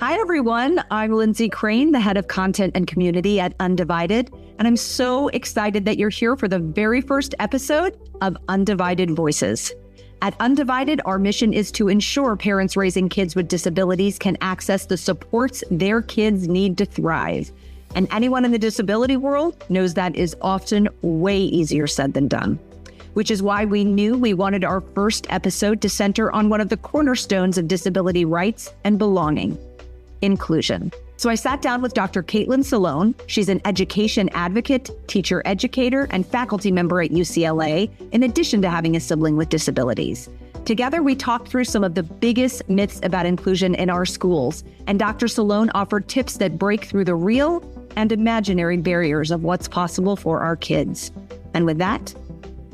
Hi, everyone. I'm Lindsay Crain, the head of content and community at Undivided, and I'm so excited that you're here for the very first episode of Undivided Voices. At Undivided, our mission is to ensure parents raising kids with disabilities can access the supports their kids need to thrive. And anyone in the disability world knows that is often way easier said than done, which is why we knew we wanted our first episode to center on one of the cornerstones of disability rights and belonging: inclusion. So I sat down with Dr. Caitlin Solone. She's an education advocate, teacher educator, and faculty member at UCLA, in addition to having a sibling with disabilities. Together, we talked through some of the biggest myths about inclusion in our schools, and Dr. Solone offered tips that break through the real and imaginary barriers of what's possible for our kids. And with that,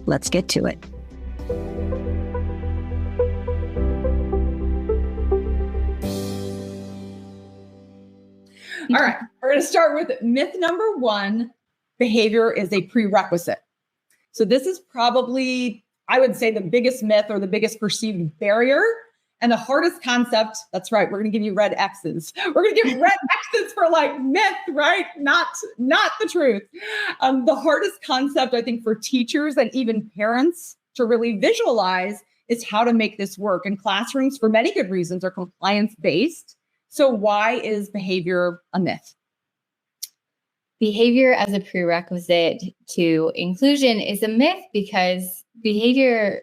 let's get to it. All right, we're going to start with myth number one: behavior is a prerequisite. So this is probably, I would say, the biggest myth or the biggest perceived barrier and the hardest concept. That's right. We're going to give you red X's. We're going to give red X's for like myth, right? Not the truth. The hardest concept, I think, for teachers and even parents to really visualize is how to make this work. And classrooms, for many good reasons, are compliance-based. So why is behavior a myth? Behavior as a prerequisite to inclusion is a myth because behavior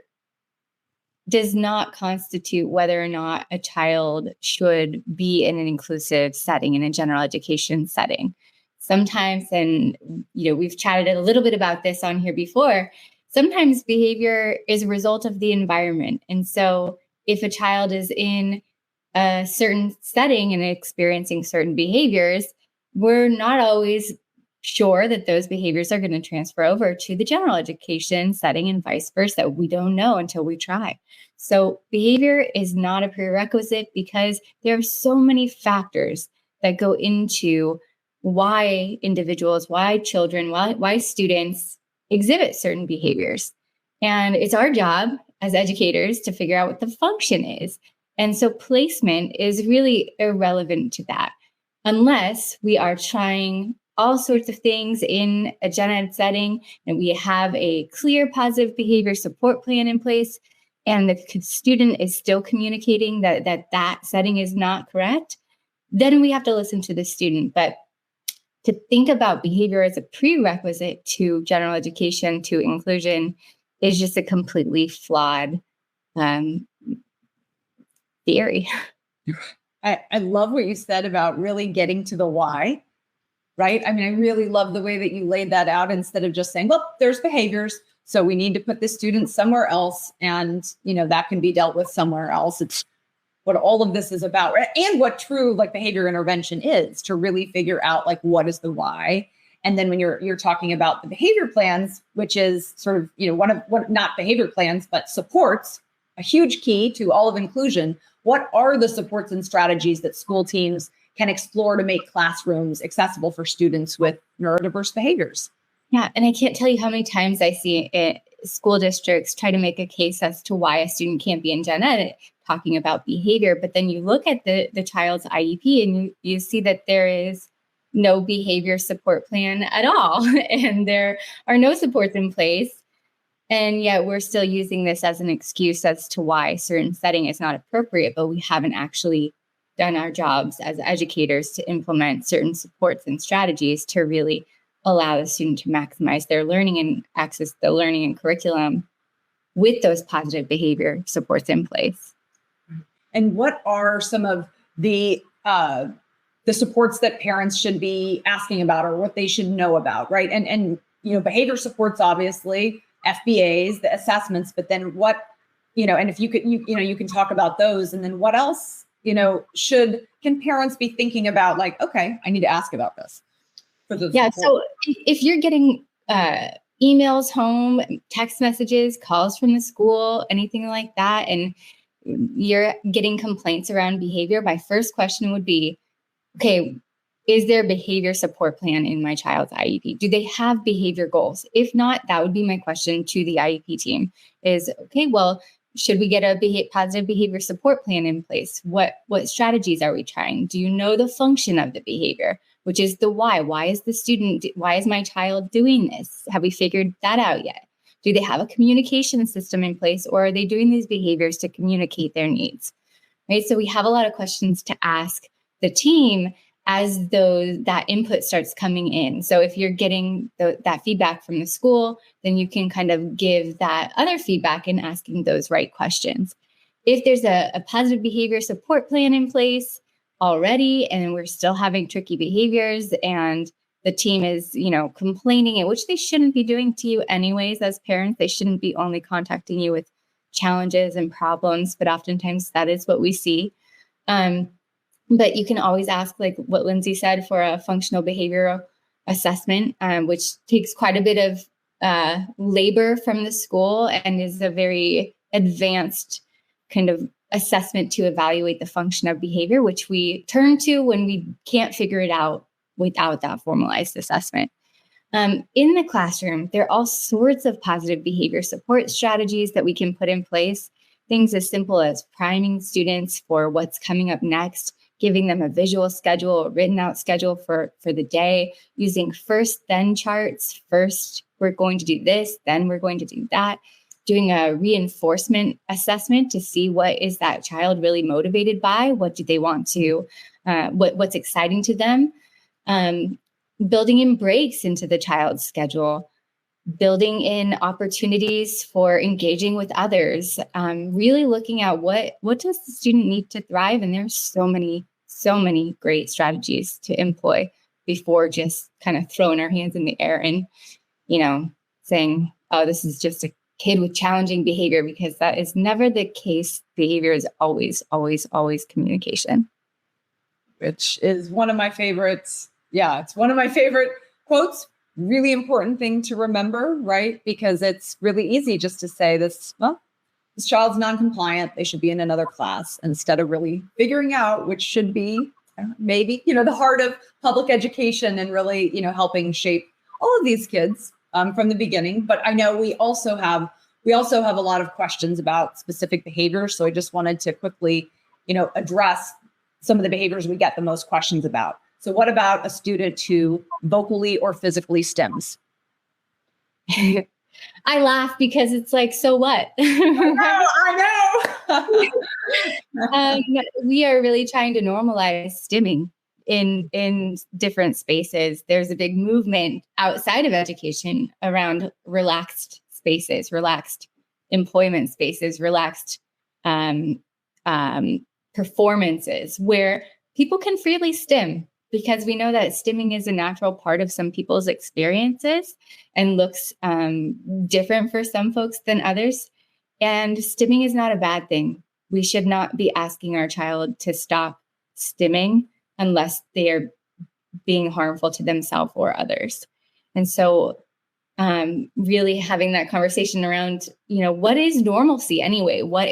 does not constitute whether or not a child should be in an inclusive setting, in a general education setting. Sometimes, and we've chatted a little bit about this on here before, sometimes behavior is a result of the environment. And so if a child is in a certain setting and experiencing certain behaviors, we're not always sure that those behaviors are going to transfer over to the general education setting and vice versa. We don't know until we try. So behavior is not a prerequisite because there are so many factors that go into why individuals, why children, why students exhibit certain behaviors. And it's our job as educators to figure out what the function is. And so placement is really irrelevant to that, unless we are trying all sorts of things in a gen ed setting and we have a clear positive behavior support plan in place and the student is still communicating that setting is not correct, then we have to listen to the student. But to think about behavior as a prerequisite to general education, to inclusion, is just a completely flawed theory. I love what you said about really getting to the why, right? I mean, I really love the way that you laid that out instead of just saying, well, there's behaviors, so we need to put the student somewhere else, and that can be dealt with somewhere else. It's what all of this is about, right? And what true behavior intervention is, to really figure out what is the why. And then when you're talking about the behavior plans, which is sort of one of not behavior plans but supports, a huge key to all of inclusion. What are the supports and strategies that school teams can explore to make classrooms accessible for students with neurodiverse behaviors? Yeah, and I can't tell you how many times I see school districts try to make a case as to why a student can't be in gen ed, talking about behavior. But then you look at the child's IEP and you see that there is no behavior support plan at all. And there are no supports in place. And yet we're still using this as an excuse as to why a certain setting is not appropriate, but we haven't actually done our jobs as educators to implement certain supports and strategies to really allow the student to maximize their learning and access the learning and curriculum with those positive behavior supports in place. And what are some of the supports that parents should be asking about, or what they should know about, right? And behavior supports, obviously, FBAs, the assessments, but then what, and if you could, you can talk about those, and then what else, can parents be thinking about, okay, I need to ask about this. Yeah. So if you're getting emails home, text messages, calls from the school, anything like that, and you're getting complaints around behavior, my first question would be, okay, is there a behavior support plan in my child's IEP? Do they have behavior goals? If not, that would be my question to the IEP team is, okay, well, should we get a positive behavior support plan in place? What strategies are we trying? Do you know the function of the behavior, which is the why? Why is my child doing this? Have we figured that out yet? Do they have a communication system in place, or are they doing these behaviors to communicate their needs? Right. So we have a lot of questions to ask the team as that input starts coming in. So if you're getting that feedback from the school, then you can kind of give that other feedback in asking those right questions. If there's a positive behavior support plan in place already, and we're still having tricky behaviors, and the team is, complaining, which they shouldn't be doing to you anyways as parents. They shouldn't be only contacting you with challenges and problems, but oftentimes that is what we see. But you can always ask, like what Lindsay said, for a functional behavioral assessment, which takes quite a bit of labor from the school and is a very advanced kind of assessment to evaluate the function of behavior, which we turn to when we can't figure it out without that formalized assessment. In the classroom, there are all sorts of positive behavior support strategies that we can put in place. Things as simple as priming students for what's coming up next, giving them a visual schedule, a written out schedule for the day, using first then charts. First, we're going to do this, then we're going to do that. Doing a reinforcement assessment to see what is that child really motivated by, what do they want to, what's exciting to them. Building in breaks into the child's schedule, building in opportunities for engaging with others, really looking at what does the student need to thrive. And there's so many great strategies to employ before just kind of throwing our hands in the air and, saying, oh, this is just a kid with challenging behavior, because that is never the case. Behavior is always, always, always communication. Which is one of my favorites. Yeah, it's one of my favorite quotes. Really important thing to remember, right? Because it's really easy just to say this child's non-compliant. They should be in another class, instead of really figuring out which should be maybe, the heart of public education, and really, helping shape all of these kids from the beginning. But I know we also have a lot of questions about specific behaviors. So I just wanted to quickly, address some of the behaviors we get the most questions about. So what about a student who vocally or physically stims? I laugh because it's like, so what? I know. We are really trying to normalize stimming in different spaces. There's a big movement outside of education around relaxed spaces, relaxed employment spaces, relaxed performances where people can freely stim, because we know that stimming is a natural part of some people's experiences and looks different for some folks than others. And stimming is not a bad thing. We should not be asking our child to stop stimming unless they are being harmful to themselves or others. And so really having that conversation around, what is normalcy anyway? What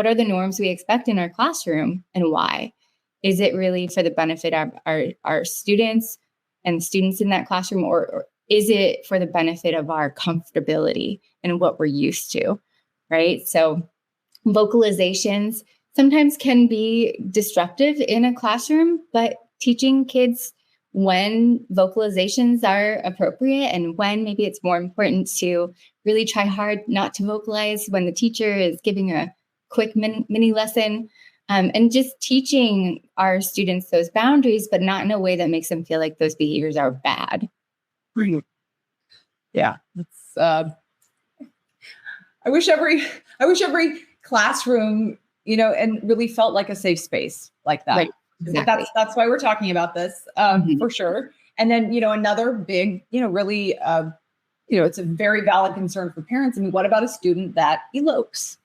are the norms we expect in our classroom, and why? Is it really for the benefit of our students and students in that classroom, or is it for the benefit of our comfortability and what we're used to, right? So vocalizations sometimes can be disruptive in a classroom, but teaching kids when vocalizations are appropriate and when maybe it's more important to really try hard not to vocalize when the teacher is giving a quick mini lesson. And just teaching our students those boundaries, but not in a way that makes them feel like those behaviors are bad. Yeah, that's. I wish every classroom, and really felt like a safe space like that. Right. Exactly. That's why we're talking about this, for sure. And then, another big, really, it's a very valid concern for parents. I mean, what about a student that elopes?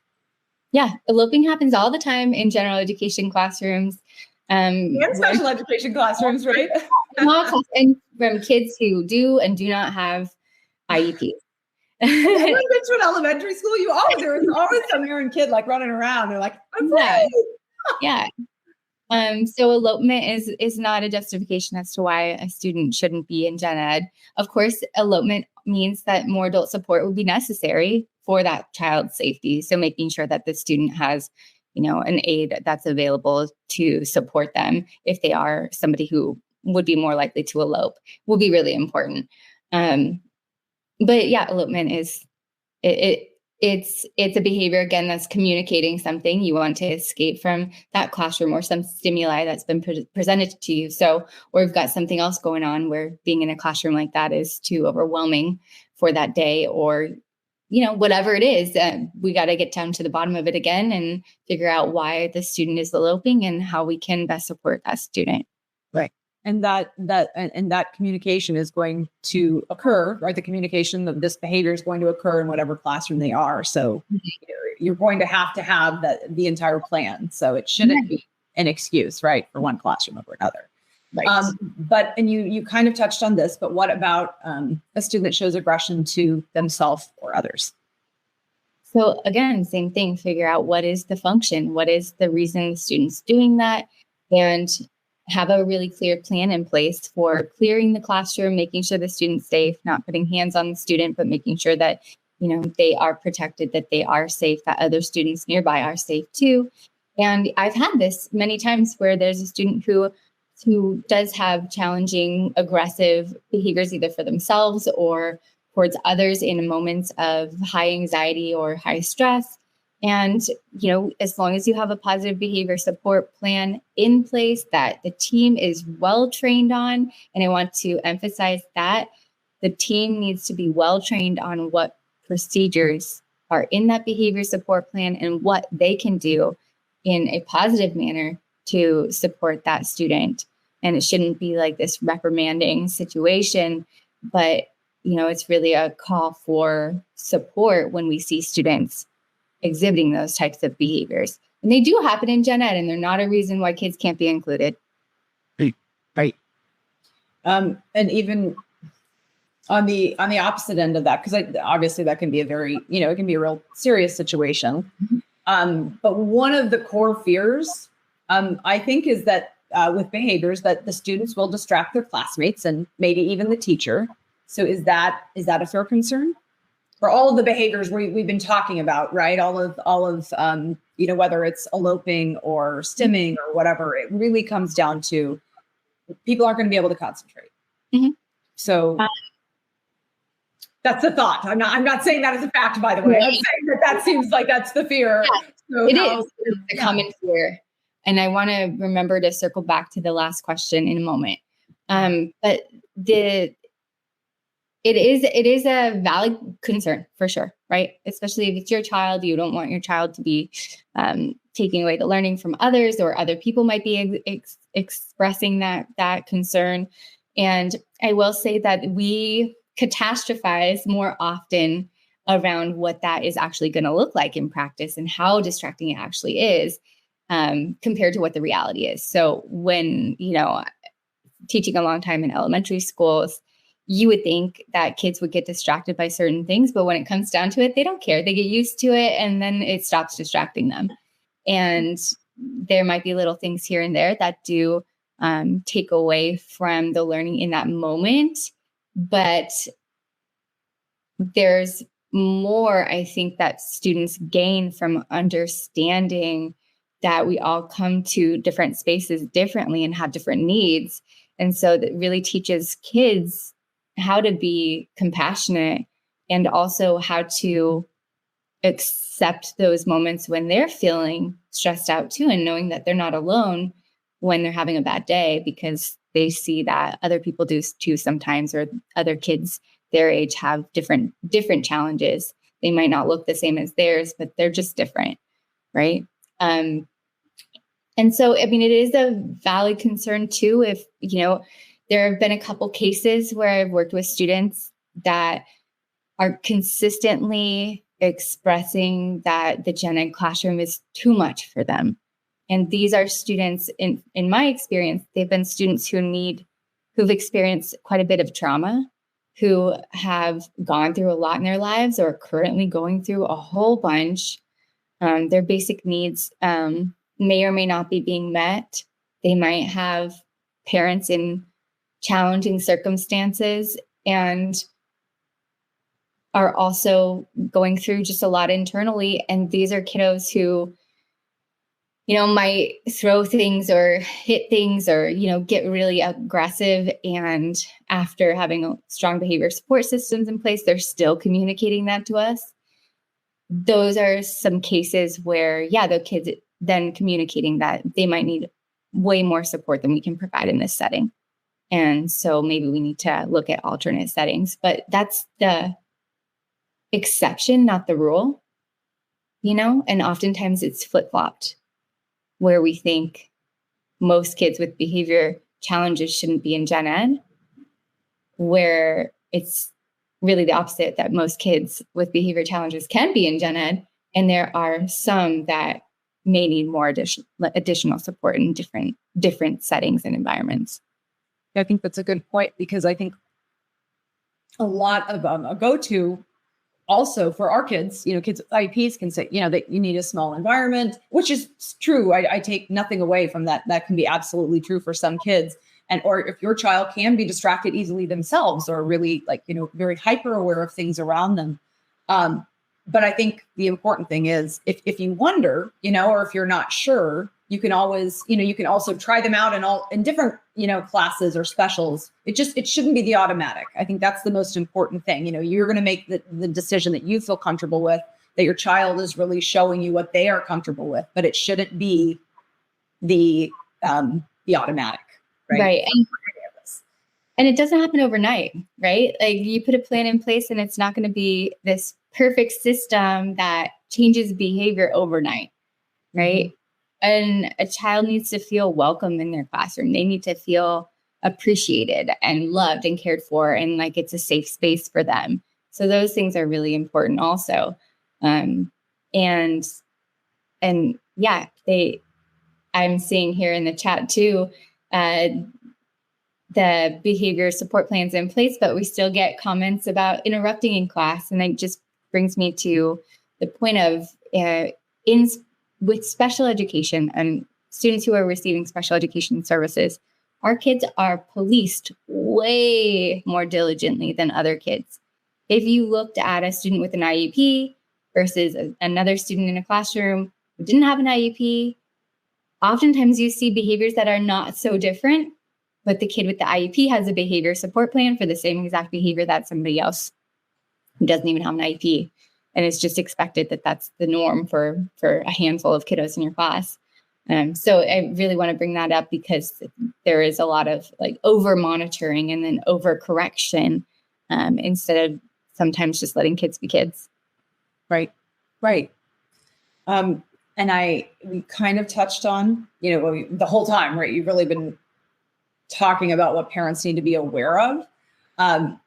Yeah, eloping happens all the time in general education classrooms. And special education classrooms, right? And from kids who do and do not have IEPs. When you get to an elementary school, there was always some errand kid like running around. They're like, I'm free. Yeah. So elopement is not a justification as to why a student shouldn't be in gen ed. Of course, elopement means that more adult support would be necessary for that child's safety. So making sure that the student has, an aid that's available to support them if they are somebody who would be more likely to elope will be really important. But yeah, elopement is it's a behavior, again, that's communicating something. You want to escape from that classroom or some stimuli that's been presented to you. So, or you've got something else going on where being in a classroom like that is too overwhelming for that day, or whatever it is. We got to get down to the bottom of it again and figure out why the student is eloping and how we can best support that student. Right. And that communication is going to occur, right? The communication of this behavior is going to occur in whatever classroom they are. So you're going to have the entire plan. So it shouldn't be an excuse, right, for one classroom over another. Right. And you kind of touched on this, but what about a student that shows aggression to themselves or others? So again, same thing, figure out what is the function, what is the reason the student's doing that, and have a really clear plan in place for clearing the classroom, making sure the student's safe, not putting hands on the student, but making sure that, they are protected, that they are safe, that other students nearby are safe too. And I've had this many times where there's a student who does have challenging, aggressive behaviors, either for themselves or towards others in moments of high anxiety or high stress. And, as long as you have a positive behavior support plan in place that the team is well trained on, and I want to emphasize that the team needs to be well trained on what procedures are in that behavior support plan and what they can do in a positive manner to support that student. And it shouldn't be like this reprimanding situation, but, it's really a call for support when we see students exhibiting those types of behaviors. And they do happen in gen ed, and they're not a reason why kids can't be included. Right. And even on the opposite end of that, because obviously that can be it can be a real serious situation. Mm-hmm. But one of the core fears, I think, is that with behaviors that the students will distract their classmates and maybe even the teacher. So is that a fair concern? For all of the behaviors we've been talking about, right? All of whether it's eloping or stimming or whatever, it really comes down to people aren't going to be able to concentrate. Mm-hmm. So that's the thought. I'm not saying that as a fact, by the way. I'm saying that seems like that's the fear. Yeah, so it's a common fear. And I want to remember to circle back to the last question in a moment. But it is a valid concern for sure, right? Especially if it's your child, you don't want your child to be taking away the learning from others, or other people might be expressing that concern. And I will say that we catastrophize more often around what that is actually going to look like in practice and how distracting it actually is, compared to what the reality is. So when, teaching a long time in elementary schools, you would think that kids would get distracted by certain things, but when it comes down to it, they don't care. They get used to it, and then it stops distracting them. And there might be little things here and there that do take away from the learning in that moment. But there's more, I think, that students gain from understanding that we all come to different spaces differently and have different needs. And so that really teaches kids how to be compassionate, and also how to accept those moments when they're feeling stressed out too, and knowing that they're not alone when they're having a bad day, because they see that other people do too sometimes, or other kids their age have different challenges. They might not look the same as theirs, but they're just different, right? And so, it is a valid concern too, if, there have been a couple cases where I've worked with students that are consistently expressing that the gen ed classroom is too much for them. And these are students, in my experience, they've been students who've experienced quite a bit of trauma, who have gone through a lot in their lives, or are currently going through a whole bunch. Their basic needs may or may not be being met. They might have parents in challenging circumstances, and are also going through just a lot internally. And these are kiddos who, might throw things or hit things or, get really aggressive. And after having strong behavior support systems in place, they're still communicating that to us. Those are some cases where, the kids then communicating that they might need way more support than we can provide in this setting. And so maybe we need to look at alternate settings, but that's the exception, not the rule, and oftentimes it's flip-flopped where we think most kids with behavior challenges shouldn't be in gen ed, where it's really the opposite, that most kids with behavior challenges can be in gen ed. And there are some that may need more additional support in different settings and environments. I think that's a good point, because I think a lot of a go-to also for our kids, kids IEPs can say, that you need a small environment, which is true. I take nothing away from that. That can be absolutely true for some kids. Or if your child can be distracted easily themselves, or really very hyper aware of things around them. But I think the important thing is if you wonder, or if you're not sure, you can always, you can also try them out in different, classes or specials. It shouldn't be the automatic. I think that's the most important thing. You're going to make the decision that you feel comfortable with, that your child is really showing you what they are comfortable with, but it shouldn't be the automatic. Right. And it doesn't happen overnight, right? Like you put a plan in place and it's not going to be this perfect system that changes behavior overnight, right? And a child needs to feel welcome in their classroom. They need to feel appreciated and loved and cared for, and like it's a safe space for them. So those things are really important also. I'm seeing here in the chat too, the behavior support plans in place, but we still get comments about interrupting in class. And that just brings me to the point of with special education and students who are receiving special education services, our kids are policed way more diligently than other kids. If you looked at a student with an IEP versus another student in a classroom who didn't have an IEP, oftentimes you see behaviors that are not so different, but the kid with the IEP has a behavior support plan for the same exact behavior that somebody else who doesn't even have an IEP. And it's just expected that that's the norm for a handful of kiddos in your class. So I really want to bring that up because there is a lot of like over monitoring and then over correction instead of sometimes just letting kids be kids. Right. And we kind of touched on, the whole time, right? You've really been talking about what parents need to be aware of.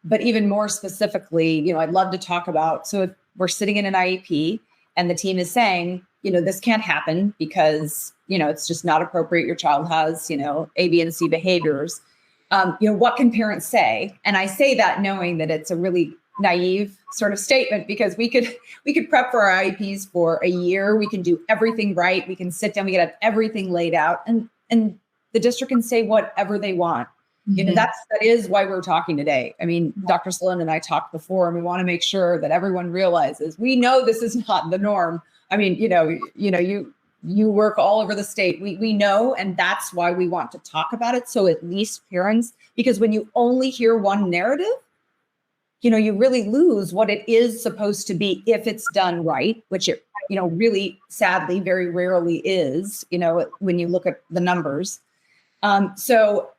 But even more specifically, I'd love to talk about, so if we're sitting in an IEP and the team is saying, this can't happen because, it's just not appropriate. Your child has, A, B, and C behaviors. What can parents say? And I say that knowing that it's a really naive sort of statement, because we could prep for our IEPs for a year. We can do everything right. We can sit down, we can have everything laid out, and the district can say whatever they want. That is why we're talking today. I mean, Dr. Solone and I talked before, and we want to make sure that everyone realizes we know this is not the norm. I mean, you work all over the state. We know, and that's why we want to talk about it. So at least parents, because when you only hear one narrative, you really lose what it is supposed to be if it's done right, which it, really sadly very rarely is, when you look at the numbers. So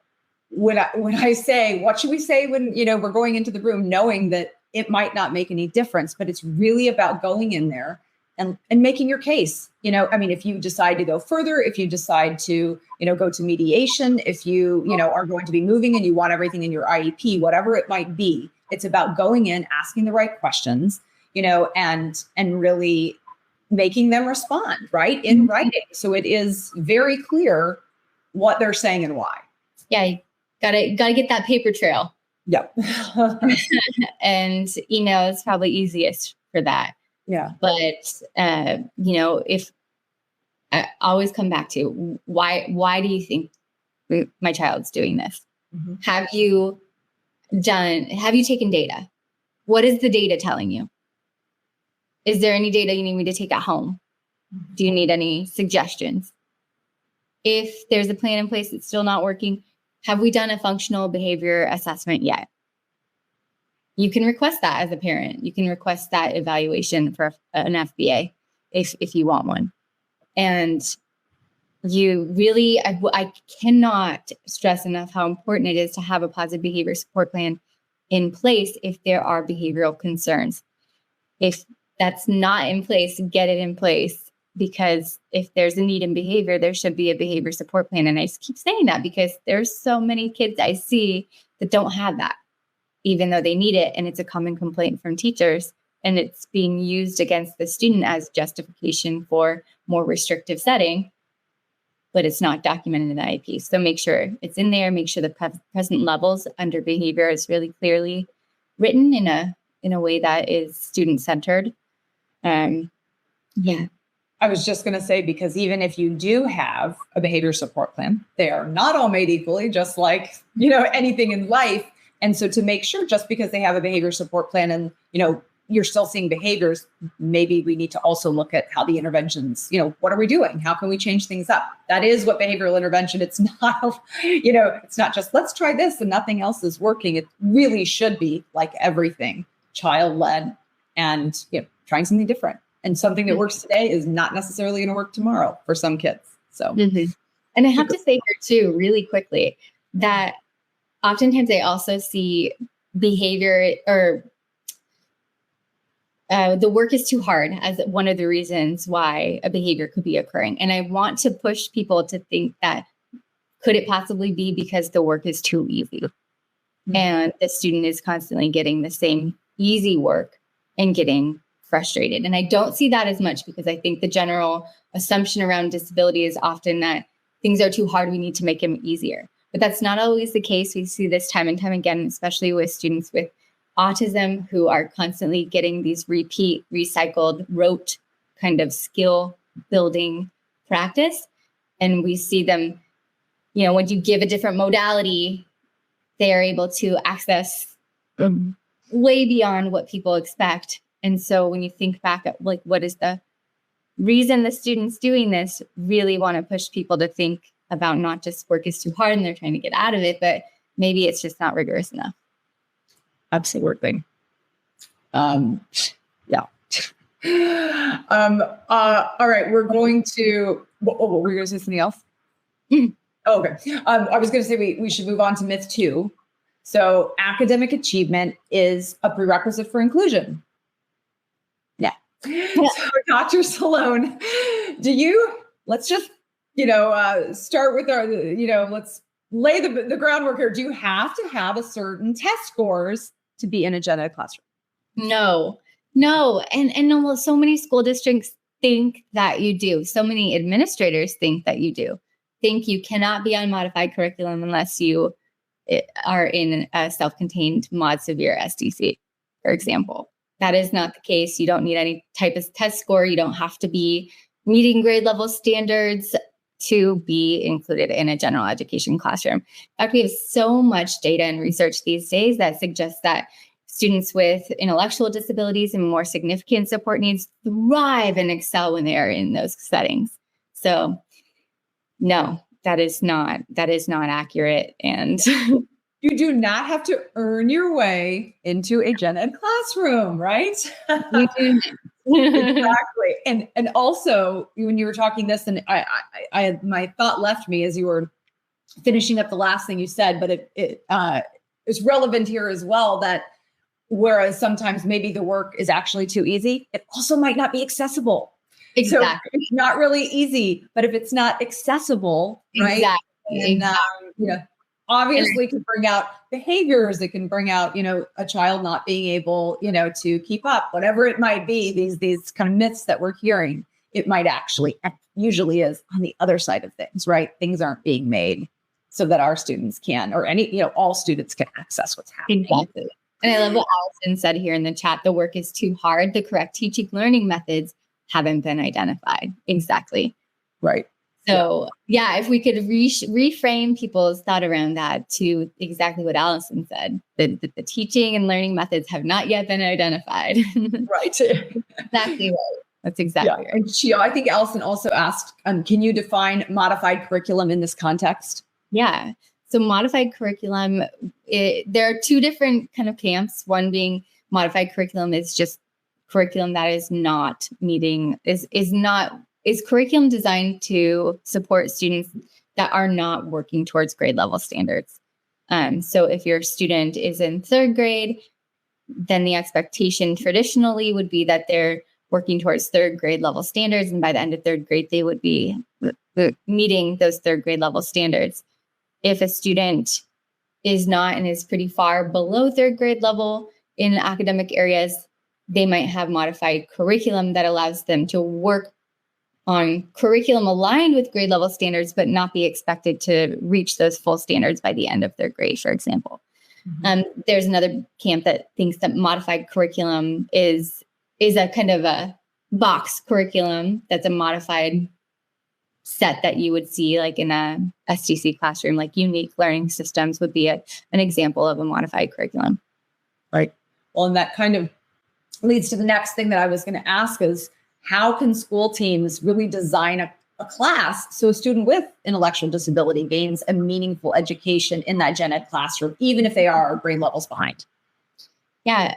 when I say, what should we say when, we're going into the room knowing that it might not make any difference, but it's really about going in there and making your case. If you decide to go further, if you decide to, go to mediation, if you, are going to be moving and you want everything in your IEP, whatever it might be, it's about going in, asking the right questions, and really making them respond, right, in writing. So it is very clear what they're saying and why. Yeah. Gotta get that paper trail. Yep. And email is probably easiest for that. Yeah. But, if I always come back to why do you think my child's doing this? Mm-hmm. Have you taken data? What is the data telling you? Is there any data you need me to take at home? Do you need any suggestions? If there's a plan in place that's still not working, have we done a functional behavior assessment yet? You can request that as a parent. You can request that evaluation for an FBA if you want one. And you really, I cannot stress enough how important it is to have a positive behavior support plan in place if there are behavioral concerns. If that's not in place, get it in place. Because if there's a need in behavior, there should be a behavior support plan. And I keep saying that because there's so many kids I see that don't have that, even though they need it. And it's a common complaint from teachers. And it's being used against the student as justification for more restrictive setting, but it's not documented in the IEP. So make sure it's in there. Make sure the present levels under behavior is really clearly written in a way that is student-centered. Yeah. I was just going to say, because even if you do have a behavior support plan, they are not all made equally, just like, anything in life. And so to make sure, just because they have a behavior support plan and, you're still seeing behaviors, maybe we need to also look at how the interventions, what are we doing? How can we change things up? That is what behavioral intervention, it's not, it's not just let's try this and nothing else is working. It really should be like everything, child-led and, trying something different. And something that works today is not necessarily going to work tomorrow for some kids. So, And I have to say here too, really quickly, that oftentimes I also see behavior or the work is too hard as one of the reasons why a behavior could be occurring. And I want to push people to think that could it possibly be because the work is too easy and the student is constantly getting the same easy work and getting frustrated. And I don't see that as much because I think the general assumption around disability is often that things are too hard. We need to make them easier. But that's not always the case. We see this time and time again, especially with students with autism who are constantly getting these repeat, recycled, rote kind of skill building practice. And we see them, when you give a different modality, they are able to access way beyond what people expect. And so when you think back at what is the reason the student's doing this, really want to push people to think about not just work is too hard and they're trying to get out of it, but maybe it's just not rigorous enough. Absolutely. Yeah. All right. We're going to, were we going to say something else? Oh, okay. I was going to say we should move on to myth 2. So academic achievement is a prerequisite for inclusion. Yeah. So Dr. Solone, let's just, start with our, let's lay the groundwork here. Do you have to have a certain test scores to be in a gen ed classroom? No. And almost so many school districts think that you do. So many administrators think that you do. Think you cannot be on modified curriculum unless you are in a self-contained mod severe SDC, for example. That is not the case. You don't need any type of test score. You don't have to be meeting grade level standards to be included in a general education classroom. In fact, we have so much data and research these days that suggests that students with intellectual disabilities and more significant support needs thrive and excel when they are in those settings. So no, that is not accurate. And you do not have to earn your way into a gen ed classroom, right? You do. Exactly. And also when you were talking this, and I my thought left me as you were finishing up the last thing you said, but it's relevant here as well, that whereas sometimes maybe the work is actually too easy, it also might not be accessible. Exactly. So it's not really easy, but if it's not accessible, right? Exactly. And obviously can bring out behaviors. It can bring out, a child not being able, to keep up, whatever it might be, these kind of myths that we're hearing. It might actually, usually is on the other side of things, right? Things aren't being made so that our students can, or all students can access what's happening. Exactly. And I love what Allison said here in the chat. The work is too hard. The correct teaching learning methods haven't been identified. Exactly. Right. So yeah, if we could reframe people's thought around that to exactly what Allison said, that the teaching and learning methods have not yet been identified. Right. Exactly right. That's exactly right. And I think Allison also asked, can you define modified curriculum in this context? Yeah. So modified curriculum, there are two different kind of camps. One being modified curriculum is just curriculum that is not meeting, is curriculum designed to support students that are not working towards grade level standards. So if your student is in third grade, then the expectation traditionally would be that they're working towards third grade level standards. And by the end of third grade, they would be meeting those third grade level standards. If a student is not and is pretty far below third grade level in academic areas, they might have modified curriculum that allows them to work on curriculum aligned with grade level standards, but not be expected to reach those full standards by the end of third grade, for example. There's another camp that thinks that modified curriculum is a kind of a box curriculum that's a modified set that you would see like in a STC classroom, like unique learning systems would be an example of a modified curriculum. Right. Well, and that kind of leads to the next thing that I was going to ask is, how can school teams really design a class so a student with intellectual disability gains a meaningful education in that gen ed classroom, even if they are grade levels behind? Yeah,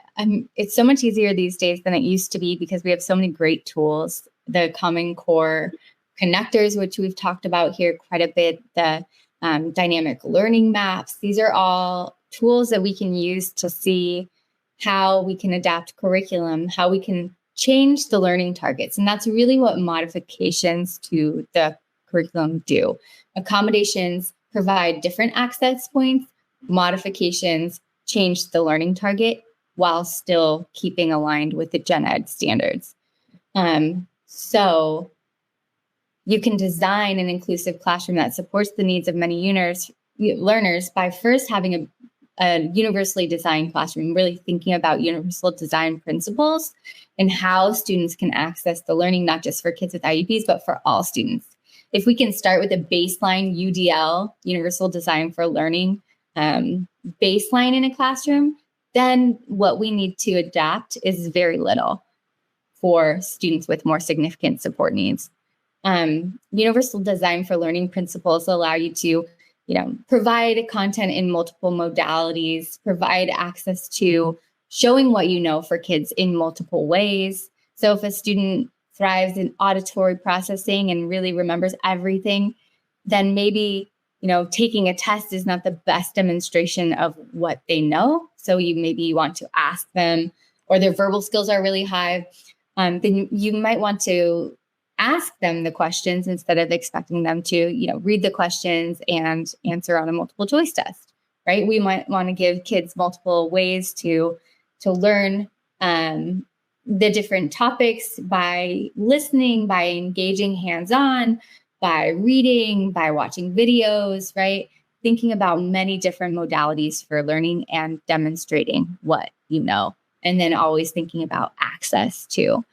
it's so much easier these days than it used to be because we have so many great tools. The Common Core connectors, which we've talked about here quite a bit, the dynamic learning maps. These are all tools that we can use to see how we can adapt curriculum, how we can change the learning targets. And that's really what modifications to the curriculum do. Accommodations provide different access points. Modifications change the learning target while still keeping aligned with the gen ed standards. So you can design an inclusive classroom that supports the needs of many learners by first having a universally designed classroom, really thinking about universal design principles and how students can access the learning, not just for kids with IEPs, but for all students. If we can start with a baseline UDL, universal design for learning, baseline in a classroom, then what we need to adapt is very little for students with more significant support needs. Universal design for learning principles allow you to, provide content in multiple modalities, provide access to showing what you know for kids in multiple ways. So if a student thrives in auditory processing and really remembers everything, then maybe, taking a test is not the best demonstration of what they know. So you want to ask them, or their verbal skills are really high. Then you might want to ask them the questions instead of expecting them to, read the questions and answer on a multiple choice test, right? We might want to give kids multiple ways to learn the different topics by listening, by engaging hands-on, by reading, by watching videos, right? Thinking about many different modalities for learning and demonstrating what you know, and then always thinking about access too.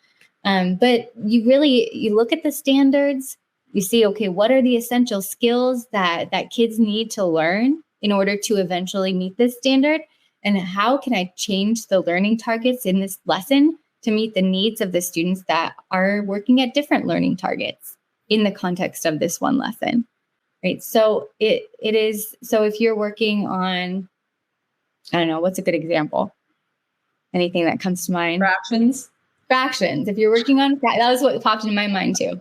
But you look at the standards, you see, okay, what are the essential skills that kids need to learn in order to eventually meet this standard? And how can I change the learning targets in this lesson to meet the needs of the students that are working at different learning targets in the context of this one lesson, right? So it is, so if you're working on, I don't know, what's a good example? Anything that comes to mind? Fractions. If you're working on, that was what popped in my mind too.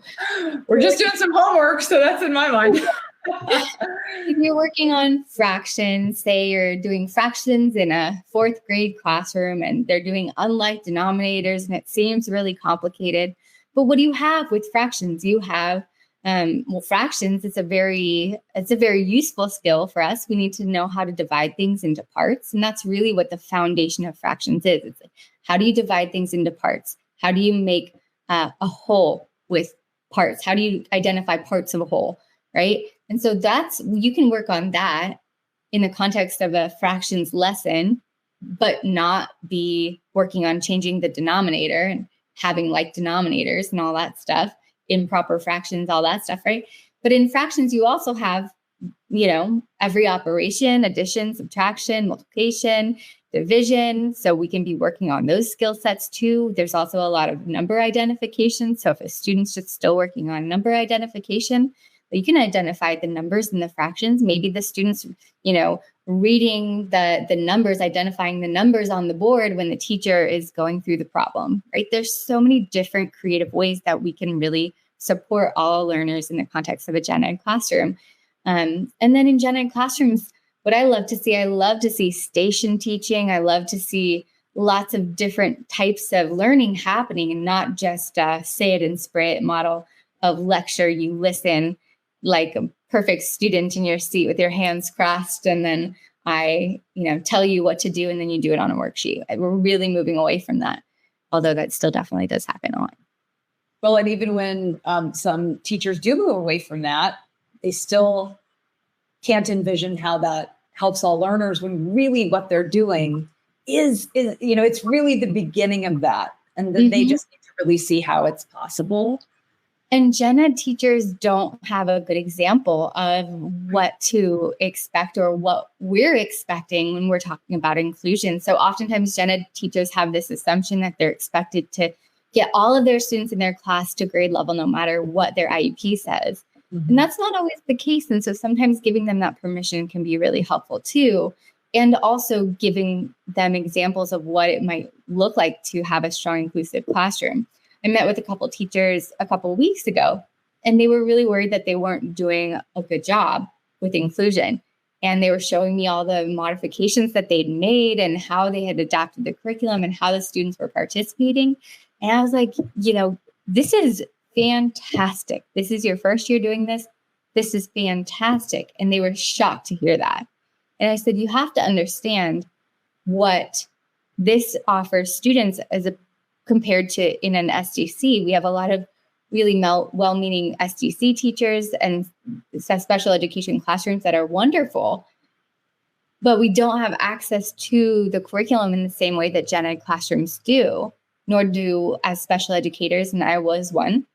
We're just doing some homework, so that's in my mind. If you're working on fractions, say you're doing fractions in a fourth grade classroom and they're doing unlike denominators and it seems really complicated, but what do you have with fractions? You have, fractions, it's a very useful skill for us. We need to know how to divide things into parts. And that's really what the foundation of fractions is. It's like, how do you divide things into parts? How do you make a whole with parts? How do you identify parts of a whole, right? And so you can work on that in the context of a fractions lesson, but not be working on changing the denominator and having like denominators and all that stuff, improper fractions, all that stuff, right? But in fractions, you also have, every operation, addition, subtraction, multiplication, division. So we can be working on those skill sets too. There's also a lot of number identification. So if a student's just still working on number identification, you can identify the numbers and the fractions. Maybe the students, reading the numbers, identifying the numbers on the board when the teacher is going through the problem, right? There's so many different creative ways that we can really support all learners in the context of a gen ed classroom. And then in gen ed classrooms, what I love to see station teaching. I love to see lots of different types of learning happening, and not just say it and spray it model of lecture. You listen like a perfect student in your seat with your hands crossed, and then I, tell you what to do, and then you do it on a worksheet. We're really moving away from that, although that still definitely does happen a lot. Well, and even when some teachers do move away from that, they still can't envision how that helps all learners, when really what they're doing is it's really the beginning of that. And then they just need to really see how it's possible. And gen ed teachers don't have a good example of what to expect or what we're expecting when we're talking about inclusion. So oftentimes gen ed teachers have this assumption that they're expected to get all of their students in their class to grade level, no matter what their IEP says. And that's not always the case. And so sometimes giving them that permission can be really helpful too. And also giving them examples of what it might look like to have a strong, inclusive classroom. I met with a couple of teachers a couple of weeks ago, and they were really worried that they weren't doing a good job with inclusion. And they were showing me all the modifications that they'd made and how they had adapted the curriculum and how the students were participating. And I was like, this is fantastic. This is your first year doing this. This is fantastic. And they were shocked to hear that. And I said, you have to understand what this offers students compared to in an SDC. We have a lot of really well-meaning SDC teachers and special education classrooms that are wonderful, but we don't have access to the curriculum in the same way that gen ed classrooms do, nor do as special educators, and I was one,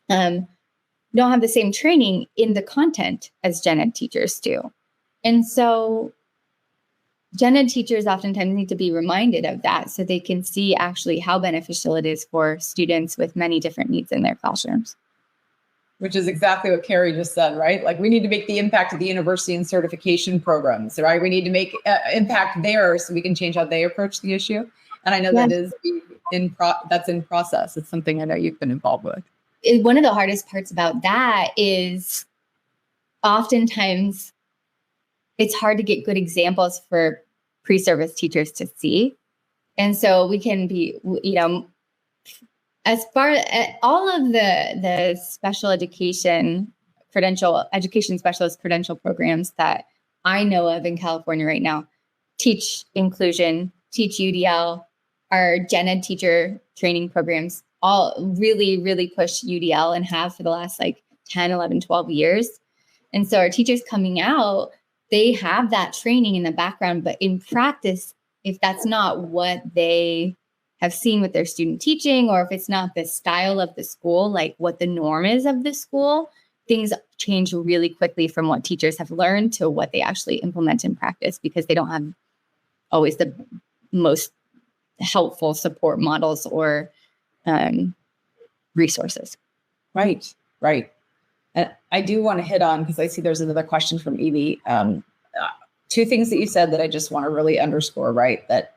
don't have the same training in the content as gen ed teachers do. And so gen ed teachers oftentimes need to be reminded of that so they can see actually how beneficial it is for students with many different needs in their classrooms. Which is exactly what Carrie just said, right? Like, we need to make the impact of the university and certification programs, right? We need to make impact there so we can change how they approach the issue. And I know that is that's in process. It's something I know you've been involved with. One of the hardest parts about that is oftentimes it's hard to get good examples for pre-service teachers to see. And so we can be, as far as all of the special education specialist credential programs that I know of in California right now, teach inclusion, teach UDL, our gen ed teacher training programs, all really, really push UDL and have for the last 10, 11, 12 years. And so our teachers coming out, they have that training in the background, but in practice, if that's not what they have seen with their student teaching, or if it's not the style of the school, like what the norm is of the school, things change really quickly from what teachers have learned to what they actually implement in practice, because they don't have always the most helpful support models or resources. Right. And I do want to hit on, because I see there's another question from Evie. Two things that you said that I just want to really underscore, right? That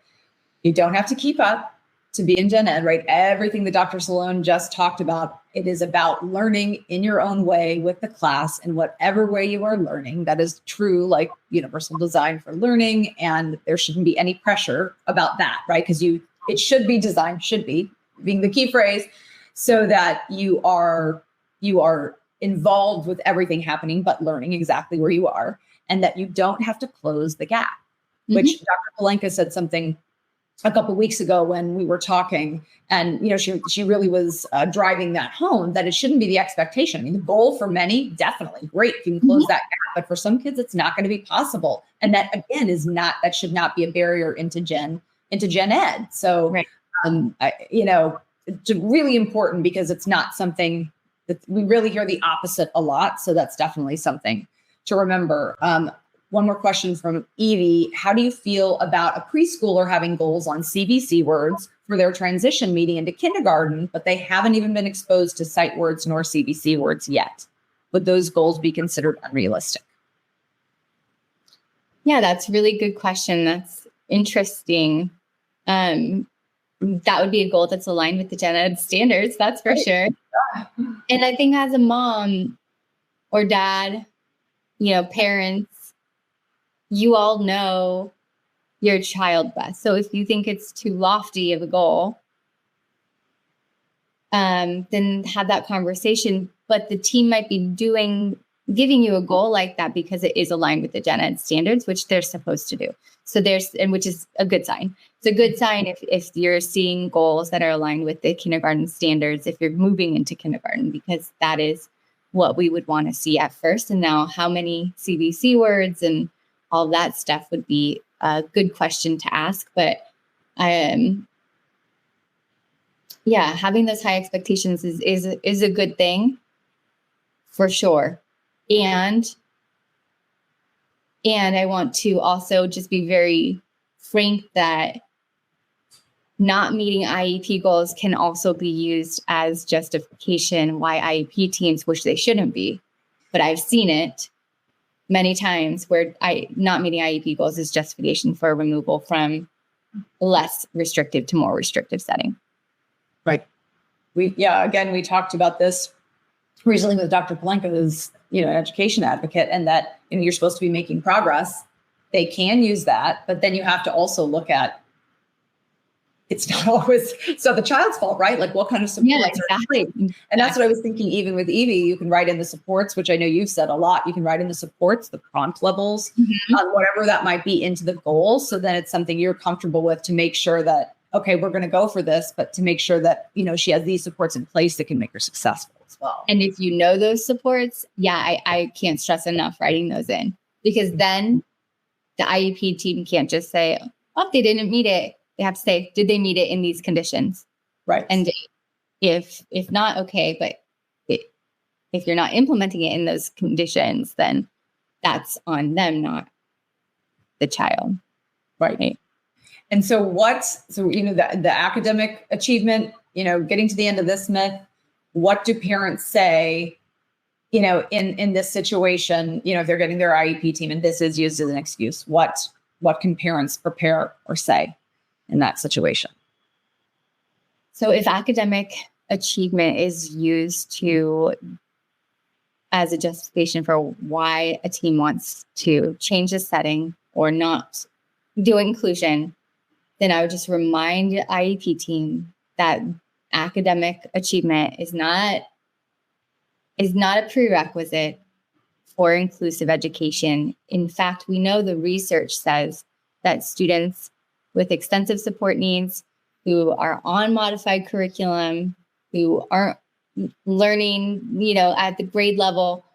you don't have to keep up to be in gen ed, right? Everything that Dr. Solone just talked about, it is about learning in your own way with the class, in whatever way you are learning. That is true, like universal design for learning, and there shouldn't be any pressure about that, right? Because it should be designed, should be being the key phrase, so that you are involved with everything happening, but learning exactly where you are, and that you don't have to close the gap, which Dr. Palenka said something a couple of weeks ago when we were talking, and she really was driving that home, that it shouldn't be the expectation. I mean, the goal for many, definitely great if you can close that gap, but for some kids, it's not going to be possible. And that again that should not be a barrier into gen ed. So, right. It's really important, because it's not something we really hear the opposite a lot. So that's definitely something to remember. One more question from Evie. How do you feel about a preschooler having goals on CVC words for their transition meeting into kindergarten, but they haven't even been exposed to sight words nor CVC words yet? Would those goals be considered unrealistic? Yeah, that's a really good question. That's interesting. That would be a goal that's aligned with the gen ed standards, that's for sure. And I think as a mom or dad, parents, you all know your child best. So if you think it's too lofty of a goal, then have that conversation. But the team might be giving you a goal like that because it is aligned with the gen ed standards, which they're supposed to do. So which is a good sign. It's a good sign if you're seeing goals that are aligned with the kindergarten standards, if you're moving into kindergarten, because that is what we would want to see at first. And now how many CVC words and all that stuff would be a good question to ask. But having those high expectations is a good thing for sure. And I want to also just be very frank that not meeting IEP goals can also be used as justification why IEP teams wish they shouldn't be. But I've seen it many times where not meeting IEP goals is justification for removal from less restrictive to more restrictive setting. Right. We talked about this recently with Dr. Palenka, who's, an education advocate, and that, you're supposed to be making progress. They can use that, but then you have to also look at, it's not always the child's fault, right? Like what kind of supports exactly. And that's what I was thinking, even with Evie, you can write in the supports, which I know you've said a lot. You can write in the supports, the prompt levels, whatever that might be, into the goals. So then it's something you're comfortable with to make sure that, okay, we're going to go for this, but to make sure that, she has these supports in place that can make her successful as well. And if you know those supports, I can't stress enough writing those in, because then the IEP team can't just say, oh, they didn't meet it. They have to say, did they meet it in these conditions? Right. And if not, okay, but if you're not implementing it in those conditions, then that's on them, not the child. Right. And so the academic achievement, getting to the end of this myth, what do parents say, in this situation, if they're getting their IEP team and this is used as an excuse, what can parents prepare or say in that situation? So if academic achievement is used as a justification for why a team wants to change the setting or not do inclusion, then I would just remind the IEP team that academic achievement is not a prerequisite for inclusive education. In fact, we know the research says that students with extensive support needs, who are on modified curriculum, who aren't learning, at the grade level,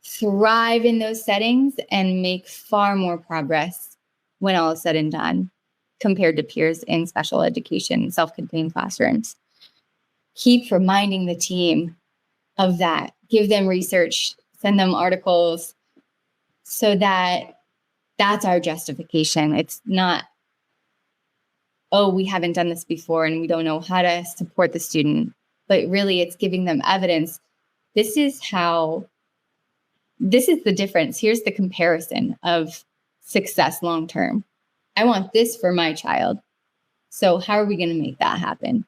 thrive in those settings and make far more progress when all is said and done compared to peers in special education, self-contained classrooms. Keep reminding the team of that. Give them research, send them articles, so that's our justification. It's not, oh, we haven't done this before and we don't know how to support the student, but really it's giving them evidence. This is the difference. Here's the comparison of success long-term. I want this for my child. So how are we going to make that happen?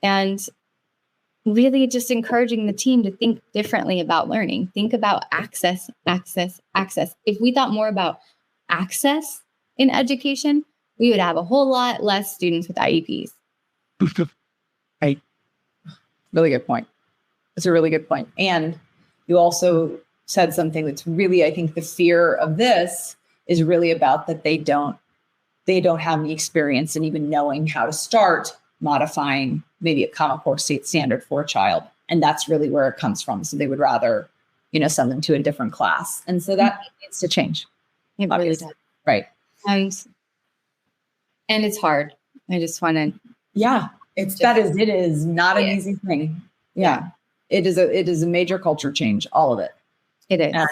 And really just encouraging the team to think differently about learning. Think about access. If we thought more about access in education, we would have a whole lot less students with IEPs. Right. Really good point. That's a really good point. And you also said something that's really, I think the fear of this is really about that they don't have the experience in even knowing how to start modifying maybe a Common Core state standard for a child. And that's really where it comes from. So they would rather, send them to a different class. And so that needs to change. It really does. Right. And it's hard. I just want to. Yeah. It is not an easy thing. Yeah. It is a major culture change, all of it. It is. And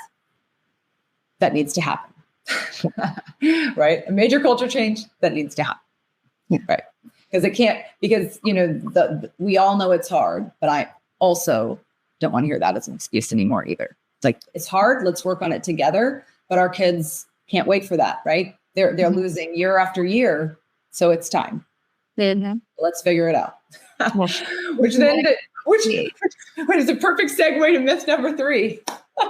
that needs to happen. Right? A major culture change that needs to happen. Yeah. Right. Because we all know it's hard, but I also don't want to hear that as an excuse anymore either. It's like, it's hard, let's work on it together, but our kids can't wait for that, right? They're losing year after year, so it's time. Let's figure it out. Which is a perfect segue to myth number 3.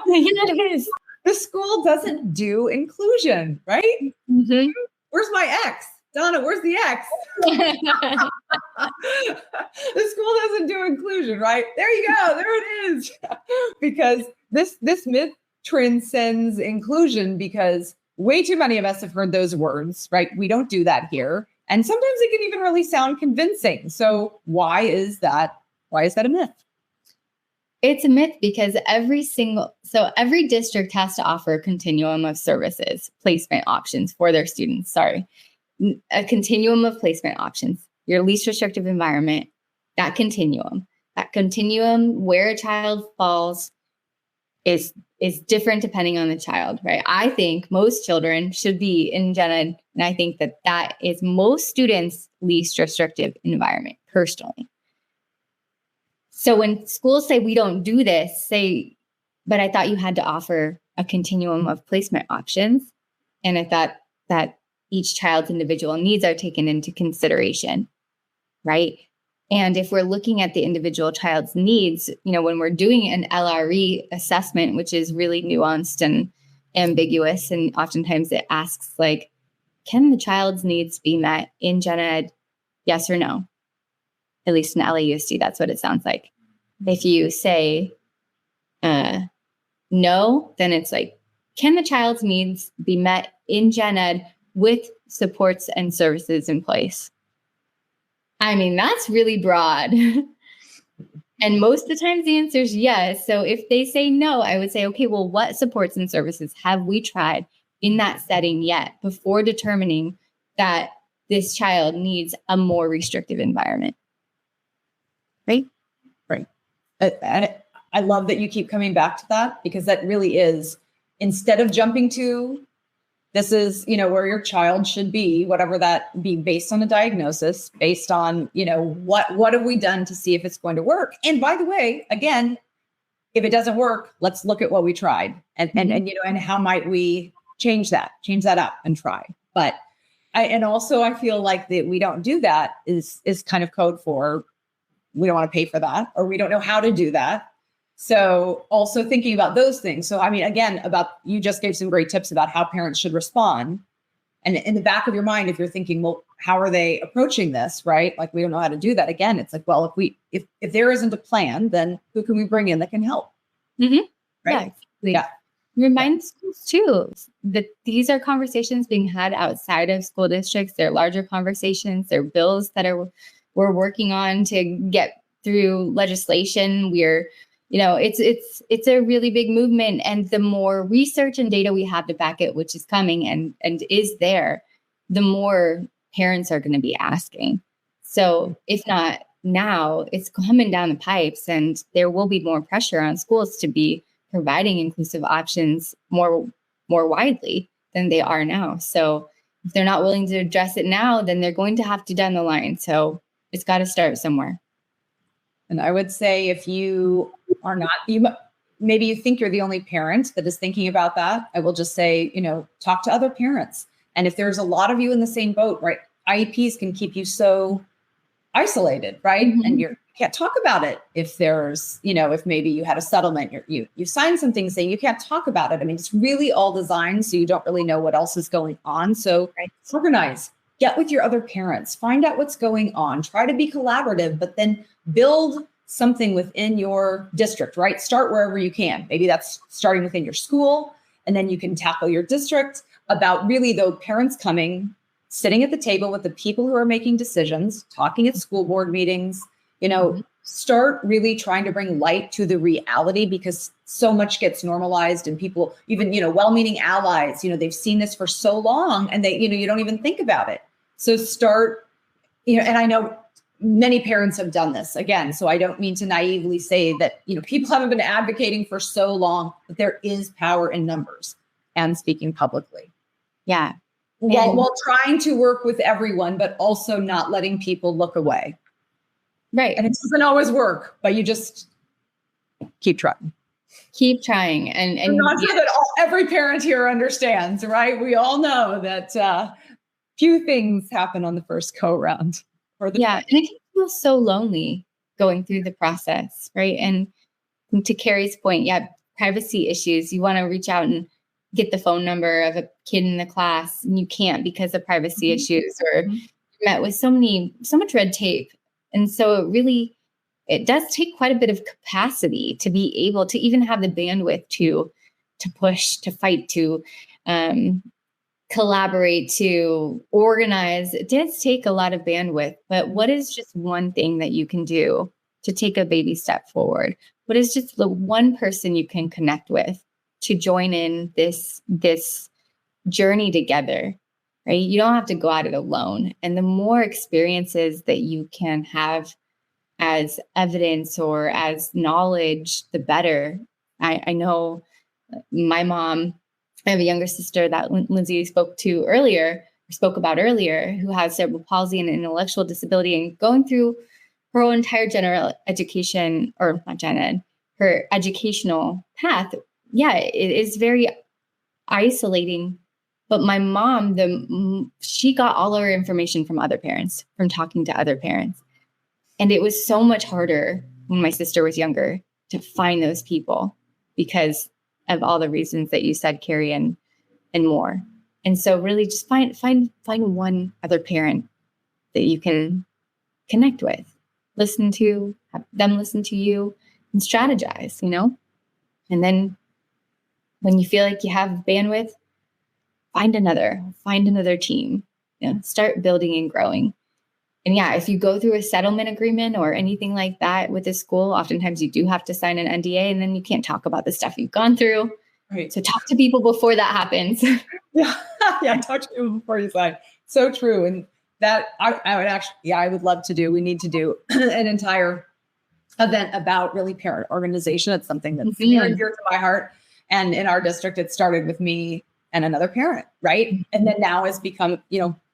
It is. The school doesn't do inclusion, right? Mm-hmm. Where's my X? Donna, where's the X? The school doesn't do inclusion, right? There you go. There it is. Because this myth transcends inclusion, because way too many of us have heard those words, right? We don't do that here. And sometimes it can even really sound convincing. So why is that a myth? It's a myth because every district has to offer a continuum of services, placement options for their students. Sorry. A continuum of placement options, your least restrictive environment, that continuum where a child falls is different depending on the child, right? I think most children should be in gen ed, and I think that is most students' least restrictive environment, personally. So when schools say we don't do this, but I thought you had to offer a continuum of placement options, and I thought that each child's individual needs are taken into consideration, right? And if we're looking at the individual child's needs, when we're doing an LRE assessment, which is really nuanced and ambiguous, and oftentimes it asks like, can the child's needs be met in gen ed? Yes or no? At least in LAUSD, that's what it sounds like. If you say no, then it's like, can the child's needs be met in gen ed with supports and services in place? I mean, that's really broad. And most of the times the answer is yes. So if they say no, I would say, okay, well, what supports and services have we tried in that setting yet before determining that this child needs a more restrictive environment? Right? Right. And I love that you keep coming back to that, because that really is, instead of jumping to, this is, where your child should be, whatever that be, based on a diagnosis, based on, what have we done to see if it's going to work? And by the way, again, if it doesn't work, let's look at what we tried and how might we change that up and try. But I feel like that we don't do that is kind of code for, we don't want to pay for that, or we don't know how to do that. So also thinking about those things. So, I mean, again, you just gave some great tips about how parents should respond. And in the back of your mind, if you're thinking, well, how are they approaching this? Right? Like, we don't know how to do that. Again, it's like, well, if there isn't a plan, then who can we bring in that can help? Mm-hmm. Right. Yeah. Remind schools too that these are conversations being had outside of school districts. They're larger conversations. They're bills that we're working on to get through legislation. It's a really big movement, and the more research and data we have to back it, which is coming and is there, the more parents are going to be asking. So if not now, it's coming down the pipes, and there will be more pressure on schools to be providing inclusive options more widely than they are now. So if they're not willing to address it now, then they're going to have to down the line. So it's got to start somewhere. And I would say, if you are not, maybe you think you're the only parent that is thinking about that, I will just say, talk to other parents. And if there's a lot of you in the same boat, right? IEPs can keep you so isolated, right? Mm-hmm. And you can't talk about it. If there's, if maybe you had a settlement, you signed something saying you can't talk about it. I mean, it's really all designed so you don't really know what else is going on. So organize, get with your other parents, find out what's going on, try to be collaborative, but then build something within your district, right? Start wherever you can. Maybe that's starting within your school, and then you can tackle your district about really, though, parents coming, sitting at the table with the people who are making decisions, talking at school board meetings, start really trying to bring light to the reality, because so much gets normalized, and people, even, well-meaning allies, they've seen this for so long, and they, you don't even think about it. So start, and I know many parents have done this again. So I don't mean to naively say that, people haven't been advocating for so long, but there is power in numbers and speaking publicly. Yeah. While trying to work with everyone, but also not letting people look away. Right. And it doesn't always work, but you just keep trying. Keep trying. And I'm not sure that every parent here understands, right? We all know that few things happen on the first go round. And it can feel so lonely going through the process, right? And to Carrie's point, privacy issues. You want to reach out and get the phone number of a kid in the class, and you can't because of privacy issues, or you're met with so much red tape. And so it does take quite a bit of capacity to be able to even have the bandwidth to push, to fight, to collaborate, to organize. It does take a lot of bandwidth, but what is just one thing that you can do to take a baby step forward? What is just the one person you can connect with to join in this journey together, right? You don't have to go at it alone. And the more experiences that you can have as evidence or as knowledge, the better. I know my mom, I have a younger sister that Lindsay spoke about earlier, who has cerebral palsy and an intellectual disability, and going through her whole entire general education, or not gen ed, her educational path. Yeah, it is very isolating. But my mom, she got all her information from other parents, from talking to other parents. And it was so much harder when my sister was younger to find those people because of all the reasons that you said, Carrie, and more. And so really just find one other parent that you can connect with, listen to, have them listen to you, and strategize, And then when you feel like you have bandwidth, find another team, start building and growing. And if you go through a settlement agreement or anything like that with a school, oftentimes you do have to sign an NDA, and then you can't talk about the stuff you've gone through. Right. So talk to people before that happens. Talk to people before you sign. So true. And that I would love to do. We need to do an entire event about really parent organization. It's something that's near and dear to my heart. And in our district, it started with me and another parent, right? And then now it's become,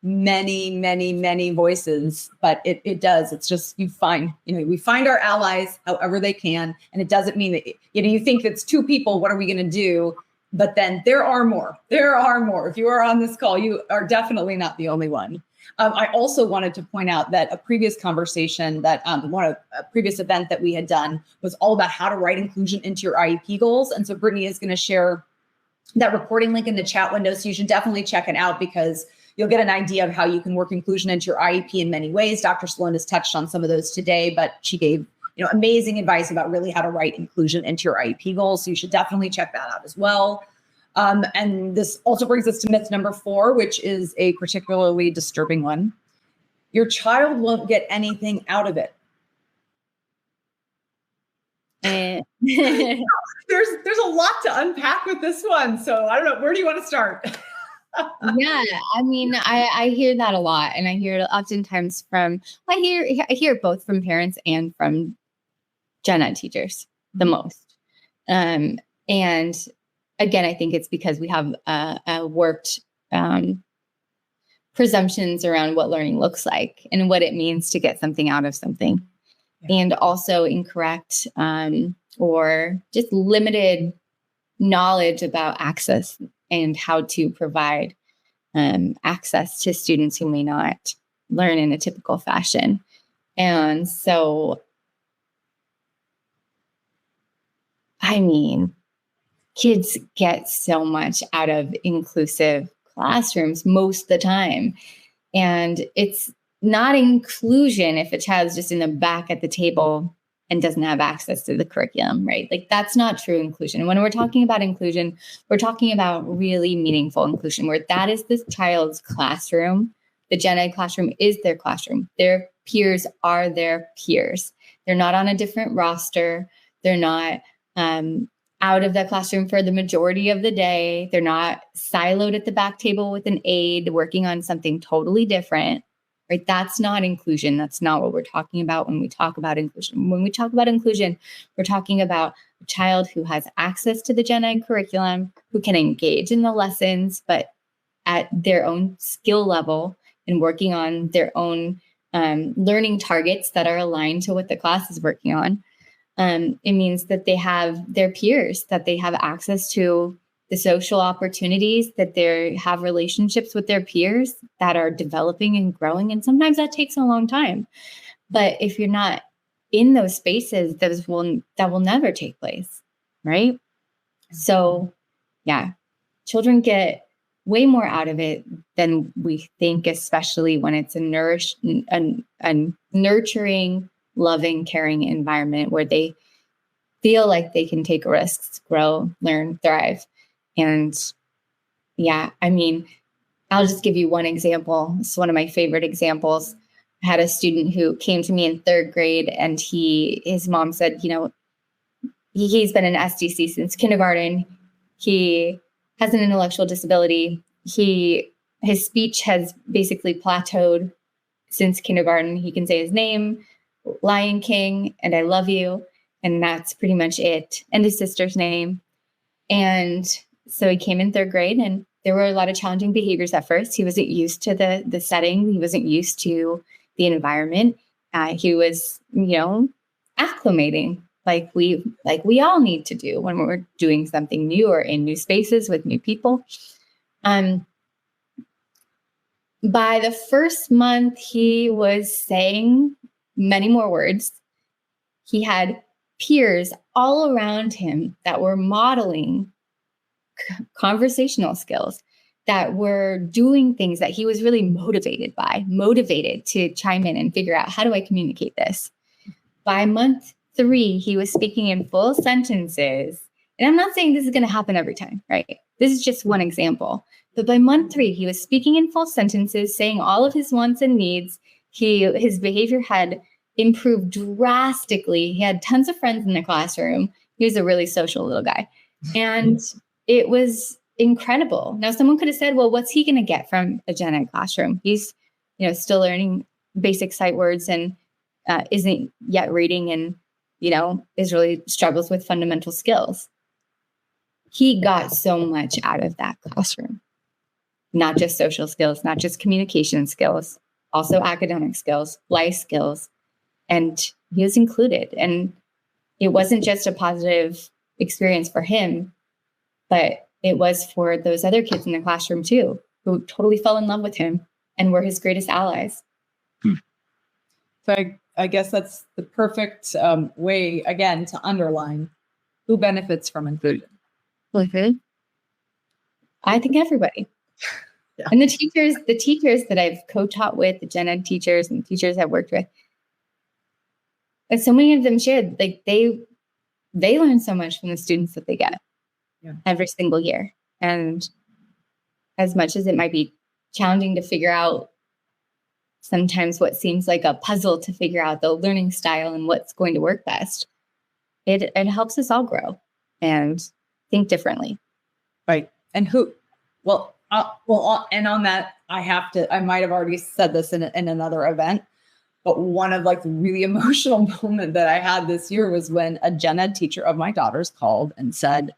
many, many, many voices, but it does. It's just, we find our allies however they can. And it doesn't mean that, you think it's two people, what are we going to do? But then there are more. If you are on this call, you are definitely not the only one. I also wanted to point out that a previous conversation that a previous event that we had done was all about how to write inclusion into your IEP goals. And so Brittany is going to share that recording link in the chat window. So you should definitely check it out, because you'll get an idea of how you can work inclusion into your IEP in many ways. Dr. Solone has touched on some of those today, but she gave amazing advice about really how to write inclusion into your IEP goals. So you should definitely check that out as well. And this also brings us to myth number 4, which is a particularly disturbing one. Your child won't get anything out of it. There's a lot to unpack with this one. So I don't know, where do you want to start? I hear that a lot, and I hear it oftentimes I hear it both from parents and from gen ed teachers the most. And again, I think it's because we have worked presumptions around what learning looks like and what it means to get something out of something, and also incorrect or just limited knowledge about access and how to provide access to students who may not learn in a typical fashion. And so, kids get so much out of inclusive classrooms most of the time. And it's not inclusion if a child's just in the back at the table and doesn't have access to the curriculum, right? Like, that's not true inclusion. And when we're talking about inclusion, we're talking about really meaningful inclusion, where that is this child's classroom. The gen ed classroom is their classroom. Their peers are their peers. They're not on a different roster. They're not out of the classroom for the majority of the day. They're not siloed at the back table with an aide working on something totally different. right? That's not inclusion. That's not what we're talking about when we talk about inclusion. When we talk about inclusion, we're talking about a child who has access to the gen ed curriculum, who can engage in the lessons, but at their own skill level and working on their own learning targets that are aligned to what the class is working on. It means that they have their peers, that they have access to the social opportunities, that they have relationships with their peers that are developing and growing. And sometimes that takes a long time. But if you're not in those spaces, that will never take place, right? So yeah, children get way more out of it than we think, especially when it's a nurturing, loving, caring environment where they feel like they can take risks, grow, learn, thrive. And yeah, I mean, I'll just give you one example. It's one of my favorite examples. I had a student who came to me in 3rd grade, and his mom said, he's been in SDC since kindergarten. He has an intellectual disability. His speech has basically plateaued since kindergarten. He can say his name, Lion King, and I love you. And that's pretty much it. And his sister's name. And so he came in 3rd grade, and there were a lot of challenging behaviors at first. He wasn't used to the setting. He wasn't used to the environment. He was, acclimating like we all need to do when we're doing something new or in new spaces with new people. By the first month, he was saying many more words. He had peers all around him that were modeling conversational skills, that were doing things that he was really motivated to chime in and figure out, how do I communicate this? By month 3, he was speaking in full sentences. And I'm not saying this is going to happen every time, right? This is just one example. But by month 3, he was speaking in full sentences, saying all of his wants and needs. His behavior had improved drastically. He had tons of friends in the classroom. He was a really social little guy. And it was incredible. Now, someone could have said, well, what's he going to get from a gen ed classroom? He's, still learning basic sight words and isn't yet reading, and, is really struggles with fundamental skills. He got so much out of that classroom, not just social skills, not just communication skills, also academic skills, life skills, and he was included. And it wasn't just a positive experience for him, but it was for those other kids in the classroom too, who totally fell in love with him and were his greatest allies. So I guess that's the perfect way, again, to underline who benefits from inclusion. I think everybody. Yeah. And the teachers that I've co-taught with, the gen ed teachers and teachers I've worked with, and so many of them shared, like they learn so much from the students that they get every single year. And as much as it might be challenging to figure out sometimes what seems like a puzzle to figure out the learning style and what's going to work best, it helps us all grow and think differently. Right. And and on that, I might have already said this in another event, but one of the really emotional moment that I had this year was when a gen ed teacher of my daughter's called and said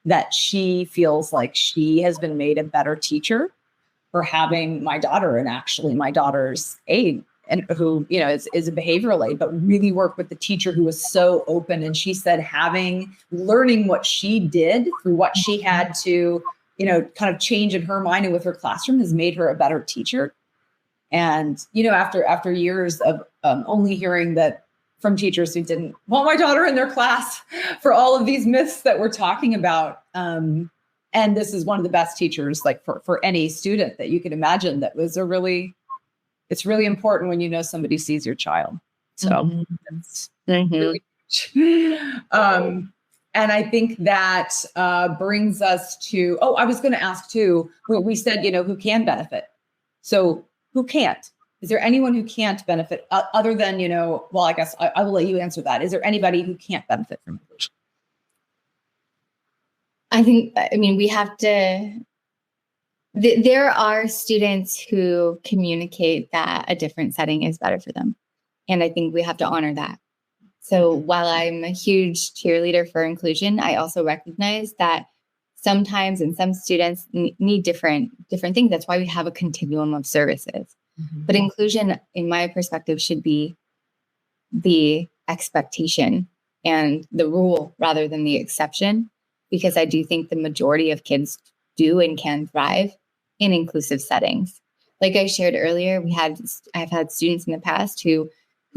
that she feels like she has been made a better teacher for having my daughter, and actually my daughter's aide, and who, is a behavioral aide, but really worked with the teacher who was so open. And she said learning what she did through what she had to, kind of change in her mind and with her classroom has made her a better teacher. And, after years of only hearing that from teachers who didn't want my daughter in their class for all of these myths that we're talking about. And this is one of the best teachers, for any student that you can imagine. That was it's really important when somebody sees your child. So that's really huge. And I think that brings us to, I was going to ask too, we said, who can benefit. So who can't? Is there anyone who can't benefit other than, I guess I will let you answer that. Is there anybody who can't benefit from inclusion? We have to There are students who communicate that a different setting is better for them. And I think we have to honor that. So while I'm a huge cheerleader for inclusion, I also recognize that sometimes and some students need different things. That's why we have a continuum of services. Mm-hmm. But inclusion, in my perspective, should be the expectation and the rule rather than the exception, because I do think the majority of kids do and can thrive in inclusive settings. Like I shared earlier, I've had students in the past who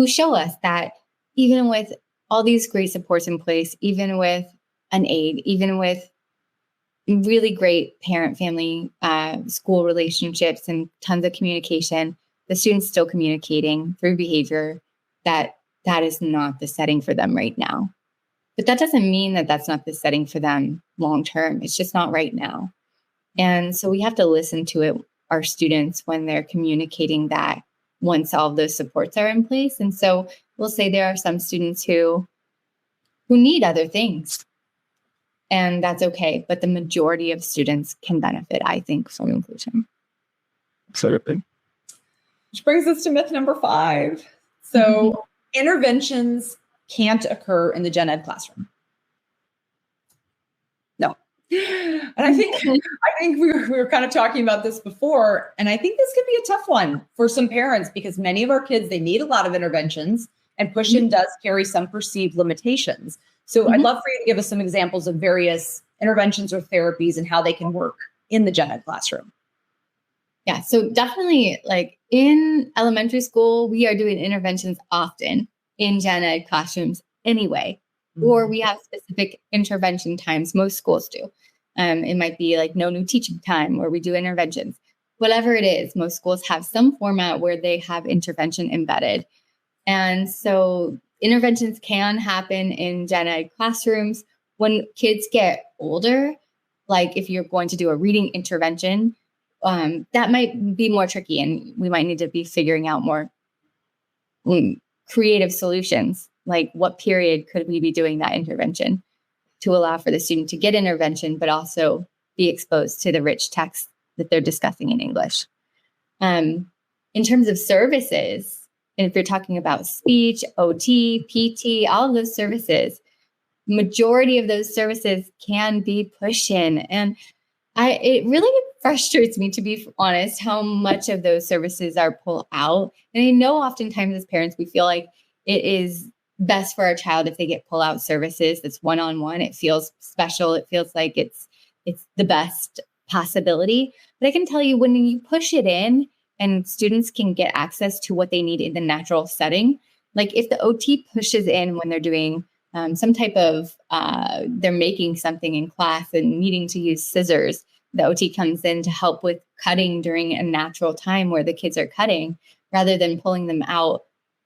show us that even with all these great supports in place, even with an aide, even with really great parent-family school relationships and tons of communication, the student's still communicating through behavior that is not the setting for them right now. But that doesn't mean that that's not the setting for them long-term. It's just not right now. And so we have to listen to it, our students, when they're communicating that once all of those supports are in place. And so we'll say there are some students who need other things, and that's okay. But the majority of students can benefit, I think, from inclusion. Absolutely. Which brings us to myth number 5. So interventions can't occur in the gen ed classroom. No. And I think we were kind of talking about this before, and I think this could be a tough one for some parents, because many of our kids, they need a lot of interventions, and push-in does carry some perceived limitations. So I'd love for you to give us some examples of various interventions or therapies and how they can work in the gen ed classroom. Yeah, so definitely, like in elementary school, we are doing interventions often in gen ed classrooms anyway, or we have specific intervention times. Most schools do. It might be like no new teaching time where we do interventions. Whatever it is, most schools have some format where they have intervention embedded. And so interventions can happen in gen ed classrooms. When kids get older, like if you're going to do a reading intervention, that might be more tricky, and we might need to be figuring out more creative solutions. Like what period could we be doing that intervention to allow for the student to get intervention, but also be exposed to the rich text that they're discussing in English. In terms of services, and if you're talking about speech, OT, PT, all of those services, majority of those services can be push-in. And it really frustrates me, to be honest, how much of those services are pulled out. And I know oftentimes as parents, we feel like it is best for our child if they get pull-out services that's one-on-one. It feels special. It feels like it's the best possibility. But I can tell you, when you push it in and students can get access to what they need in the natural setting, like if the OT pushes in when they're doing some type of, they're making something in class and needing to use scissors, the OT comes in to help with cutting during a natural time where the kids are cutting, rather than pulling them out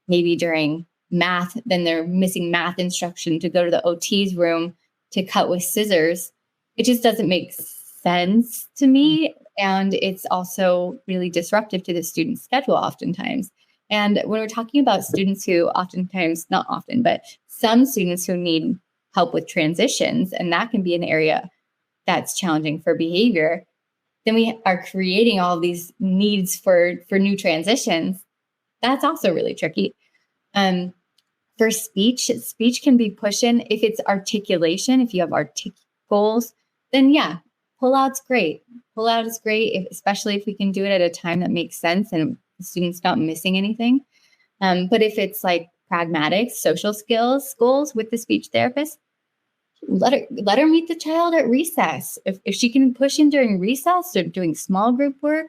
maybe during math, then they're missing math instruction to go to the OT's room to cut with scissors. It just doesn't make sense to me. And it's also really disruptive to the student's schedule oftentimes. And when we're talking about students who oftentimes, not often, but some students who need help with transitions, and that can be an area that's challenging for behavior, then we are creating all these needs for new transitions. That's also really tricky. For speech can be pushed in. If it's articulation, if you have goals, then yeah, pull out's great. Pull out is great, especially if we can do it at a time that makes sense and the student's not missing anything. But if it's like pragmatic social skills goals with the speech therapist, let her meet the child at recess. If she can push in during recess or doing small group work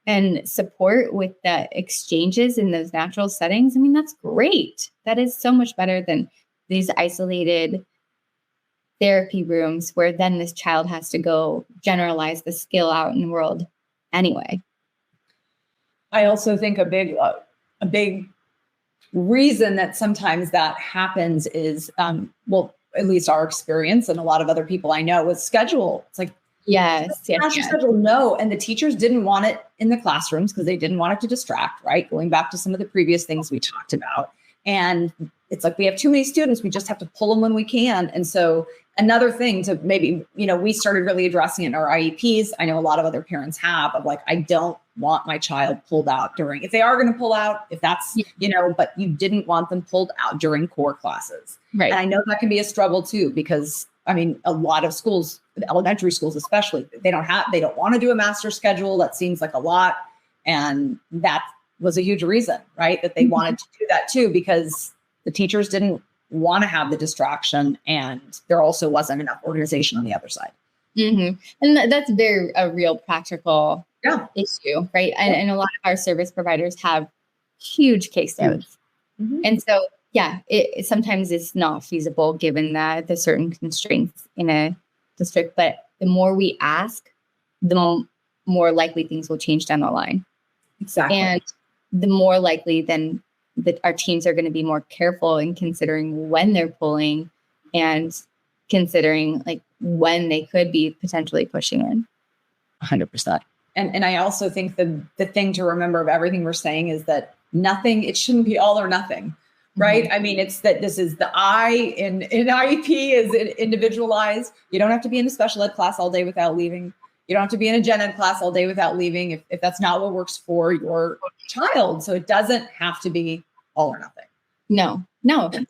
and support with the exchanges in those natural settings, I mean, that's great. That is so much better than these isolated therapy rooms where then this child has to go generalize the skill out in the world anyway. I also think a big reason that sometimes that happens is, at least our experience and a lot of other people I know, was schedule. It's like, yes. schedule, no. And the teachers didn't want it in the classrooms because they didn't want it to distract, right? Going back to some of the previous things we talked about. And it's like, we have too many students. We just have to pull them when we can. And so another thing to maybe, we started really addressing it in our IEPs. I know a lot of other parents have of like, I don't want my child pulled out during, if they are going to pull out, if that's, but you didn't want them pulled out during core classes. Right. And I know that can be a struggle too, because a lot of schools, elementary schools especially, they don't want to do a master schedule. That seems like a lot. And that was a huge reason, right? That they wanted to do that too, because the teachers didn't want to have the distraction, and there also wasn't enough organization on the other side. Mm-hmm. And that's a real practical issue, right? And a lot of our service providers have huge caseloads. Mm-hmm. And so, it sometimes is not feasible given the certain constraints in a district, but the more we ask, the more likely things will change down the line. Exactly. And the more likely then that our teams are going to be more careful in considering when they're pulling and considering like when they could be potentially pushing in. 100%. And I also think the thing to remember of everything we're saying is that it shouldn't be all or nothing, right? Mm-hmm. I mean, it's that this is the I in IEP is individualized. You don't have to be in a special ed class all day without leaving. You don't have to be in a gen ed class all day without leaving if that's not what works for your child. So it doesn't have to be all or nothing. No,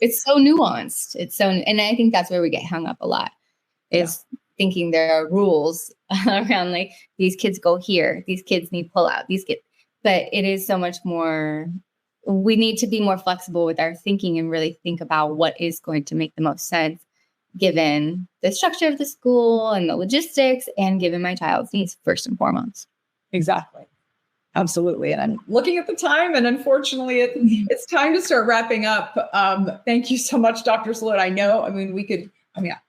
it's so nuanced. And I think that's where we get hung up a lot is thinking there are rules around like these kids go here, these kids need pull out, but it is so much more. We need to be more flexible with our thinking and really think about what is going to make the most sense given the structure of the school and the logistics and given my child's needs first and foremost. Exactly. Absolutely. And I'm looking at the time, and unfortunately it's time to start wrapping up. Thank you so much, Dr. Solone.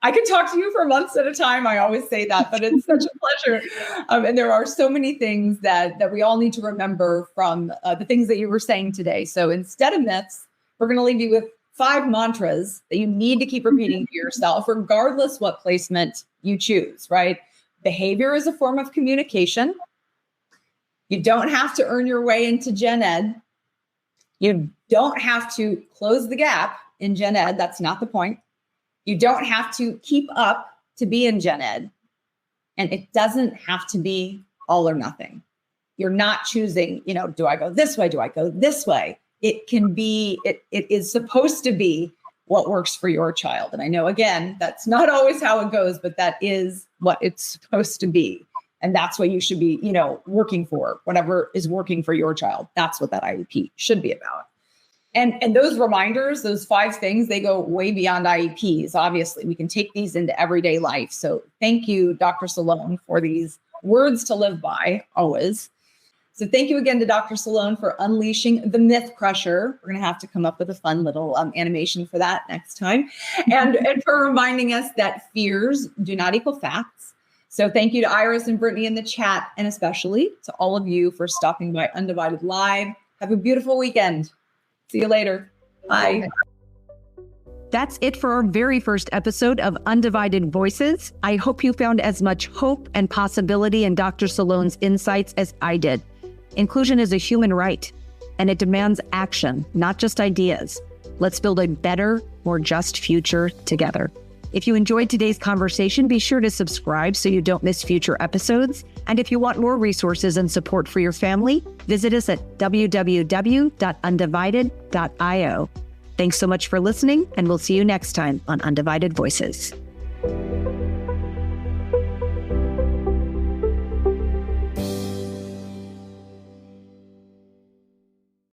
I could talk to you for months at a time. I always say that, but it's such a pleasure. And there are so many things that we all need to remember from the things that you were saying today. So instead of myths, we're going to leave you with 5 mantras that you need to keep repeating to yourself, regardless what placement you choose, right? Behavior is a form of communication. You don't have to earn your way into gen ed. You don't have to close the gap in gen ed. That's not the point. You don't have to keep up to be in gen ed. And it doesn't have to be all or nothing. You're not choosing, do I go this way? Do I go this way? It can be, it is supposed to be what works for your child. And I know, again, that's not always how it goes, but that is what it's supposed to be. And that's what you should be, working for, whatever is working for your child. That's what that IEP should be about. And those reminders, those 5 things, they go way beyond IEPs. Obviously, we can take these into everyday life. So thank you, Dr. Solone, for these words to live by always. So thank you again to Dr. Solone for unleashing the myth crusher. We're going to have to come up with a fun little animation for that next time. And for reminding us that fears do not equal facts. So thank you to Iris and Brittany in the chat, and especially to all of you for stopping by Undivided Live. Have a beautiful weekend. See you later. Bye. That's it for our very first episode of Undivided Voices. I hope you found as much hope and possibility in Dr. Solone's insights as I did. Inclusion is a human right, and it demands action, not just ideas. Let's build a better, more just future together. If you enjoyed today's conversation, be sure to subscribe so you don't miss future episodes. And if you want more resources and support for your family, visit us at www.undivided.io. Thanks so much for listening, and we'll see you next time on Undivided Voices.